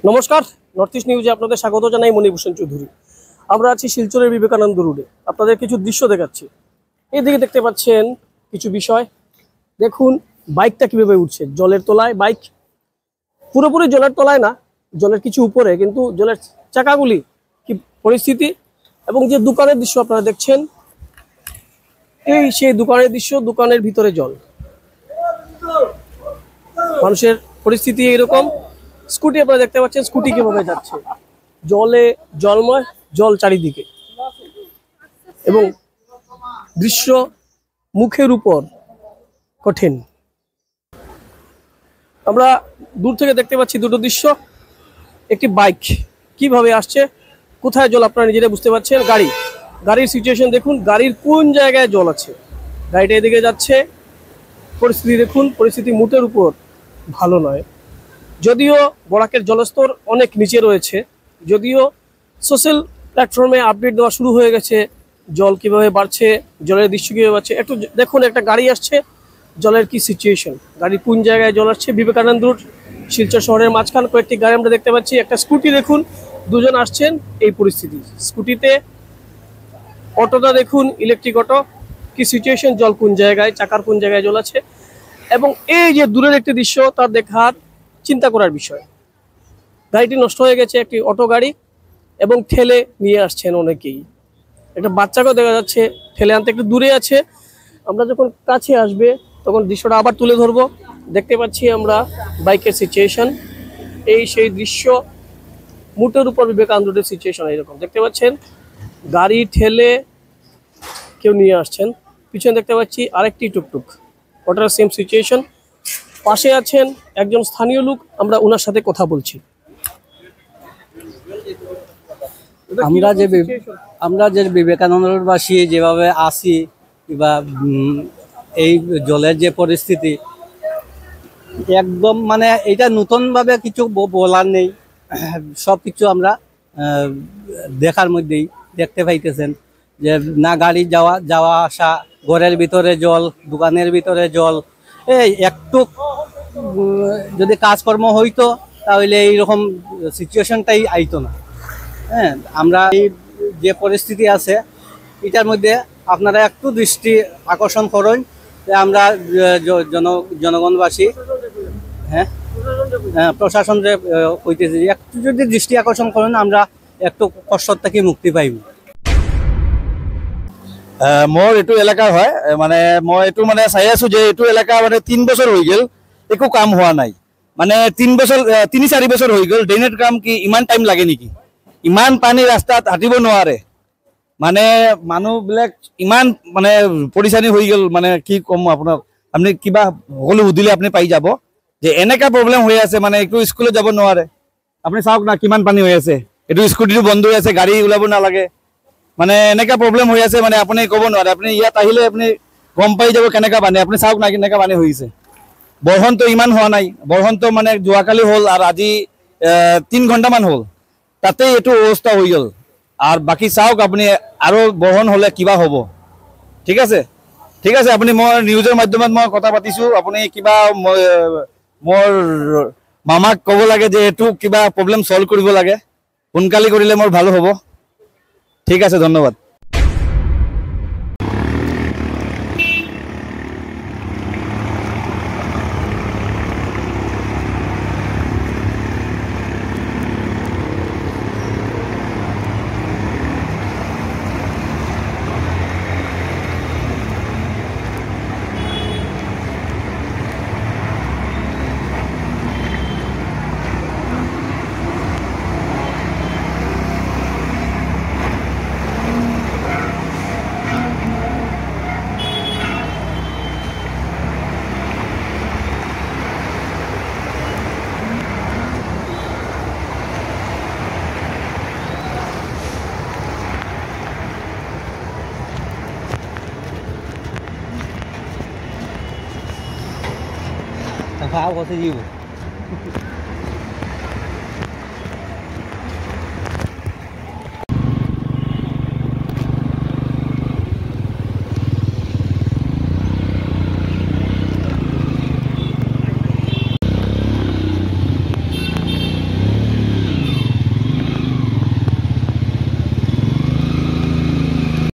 নমস্কার, north east নিউজে আপনাদের স্বাগত জানাই। মণিভূষণ চৌধুরী। আমরা আছি শিলচরের বিবেকানন্দ রোডে। আপনাদের কিছু দৃশ্য দেখাচ্ছি। এইদিকে দেখতে পাচ্ছেন কিছু বিষয়। দেখুন বাইকটা কিভাবে উঠছে জলের তলায়। বাইক পুরোপুরি জলের তলায় না, জলের কিছু উপরে, কিন্তু জলের চাকাগুলি কি পরিস্থিতি। এবং যে দোকানের দৃশ্য আপনারা দেখছেন, এই সেই দোকানের দৃশ্য। দোকানের ভিতরে জল, মানুষের পরিস্থিতি এইরকম। স্কুটি আপনারা দেখতে পাচ্ছেন, স্কুটি কিভাবে যাচ্ছে জলে, জলময়, জল চারিদিকে। এবং দৃশ্য মুখের উপর কঠিন। আমরা দূর থেকে দেখতে পাচ্ছি দুটো দৃশ্য। একটি বাইক কিভাবে আসছে, কোথায় জল আপনারা নিজেরা বুঝতে পারছেন। গাড়ির সিচুয়েশন দেখুন, গাড়ির কোন জায়গায় জল আছে। গাড়িটা এদিকে যাচ্ছে, পরিস্থিতি দেখুন। পরিস্থিতি মুটের উপর ভালো নয়। যদিও বরাকের জলস্তর অনেক নিচে রয়েছে, যদিও সোশ্যাল প্ল্যাটফর্মে আপডেট দেওয়া শুরু হয়ে গেছে জল কিভাবে বাড়ছে, জলের দৃশ্য কীভাবে বাড়ছে। একটু দেখুন, একটা গাড়ি আসছে, জলের কি সিচুয়েশন, গাড়ির কোন জায়গায় জল আসছে। বিবেকানন্দ রোড, শিলচর শহরের মাঝখান কয়েকটি গাড়ি আমরা দেখতে পাচ্ছি। একটা স্কুটি দেখুন, দুজন আসছেন। এই পরিস্থিতি স্কুটিতে। অটোটা দেখুন, ইলেকট্রিক অটো, কি সিচুয়েশন, জল কোন জায়গায়, চাকার কোন জায়গায় জল আছে। এবং এই যে দূরের একটি দৃশ্য, তার দেখার চিন্তা করার বিষয়। গাড়িটি নষ্ট হয়ে গেছে, একটি অটো গাড়ি, এবং ঠেলে নিয়ে আসছেন অনেকেই। একটা বাচ্চাকেও দেখা যাচ্ছে ঠেলে আনতে একটু দূরে আছে। আমরা যখন কাছে আসবে তখন দৃশ্যটা আবার তুলে ধরবো। দেখতে পাচ্ছি আমরা বাইকের সিচুয়েশন। এই সেই দৃশ্য, মুটের উপর বিবেকানন্দ রোডের সিচুয়েশন এরকম। দেখতে পাচ্ছেন গাড়ি ঠেলে কেউ নিয়ে আসছেন। পিছনে দেখতে পাচ্ছি আরেকটি টুকটুক, ওটার সেম সিচুয়েশন। পাশে আছেন একজন স্থানীয় লোক, আমরা ওনার সাথে কথা বলছি। আমরা যে বিবেকানন্দবাসী যেভাবে আসি, বা এই জলের যে পরিস্থিতি, একদম মানে এটা নতুনভাবে কিছু বলার নেই। সব কিছু আমরা দেখার মধ্যেই দেখতে পাইতেছেন যে না গাড়ি যাওয়া আসা, ঘরের ভিতরে জল, দোকানের ভিতরে জল। এই একটু যদি কাজকর্ম হইতো তাহলে এইরকম সিচুয়েশনটাই আইতো না। হ্যাঁ, আমরা এই যে পরিস্থিতি আছে এটার মধ্যে আপনারা একটু দৃষ্টি আকর্ষণ করুন যে আমরা জনগণবাসী, হ্যাঁ প্রশাসন যে কইতেছি, একটু যদি দৃষ্টি আকর্ষণ করেন আমরা একটু কষ্ট থেকে মুক্তি পাইব। মোৰ এইটো এলেকা হয়, মানে মই এইটো মানে চাই আছো যে এইটো এলেকা মানে 3 বছৰ হৈ গ'ল, একো কাম হোৱা নাই। মানে 3-4 বছৰ হৈ গ'ল, ড্ৰেইনেজ কাম কি ইমান টাইম লাগে নেকি? ইমান পানী ৰাস্তাত হাঁটিব নোৱাৰে। মানে মানুহবিলাক ইমান মানে পৰিচানী হৈ গ'ল। মানে কি ক'ম আপোনাক, আপুনি কিবা সকলো সুধিলে আপুনি পাই যাব যে এনেকা প্ৰব্লেম হৈ আছে। মানে একটু স্কুলত যাব নোৱাৰে। আপুনি চাওক না কিমান পানী হৈ আছে। এইটো স্কুটিটো বন্ধ হৈ আছে, গাড়ী ওলাব নালাগে। মানে এনেকা প্ৰব্লেম হৈ আছে, মানে আপুনি ক'ব নোৱাৰে। আপুনি ইয়াত আহিলে আপুনি গম পাই যাব কেনেকা পানী। আপুনি চাওক না কেনেকা পানী হৈছে। বৰষুণটো ইমান হোৱা নাই। বৰষুণটো মানে যোৱাকালি হ'ল আৰু আজি 3 ঘণ্টামান হ'ল, তাতেই এইটো অৱস্থা হৈ গ'ল। আৰু বাকী চাওক আপুনি, আৰু বৰষুণ হ'লে কিবা হ'ব। ঠিক আছে, ঠিক আছে। আপুনি মই নিউজৰ মাধ্যমত মই কথা পাতিছোঁ। আপুনি কিবা মোৰ মামাক ক'ব লাগে যে এইটো কিবা প্ৰব্লেম ছল্ভ কৰিব লাগে, সোনকালে কৰিলে মোৰ ভাল হ'ব। ঠিক আছে, ধন্যবাদ। pháo có thể nhiều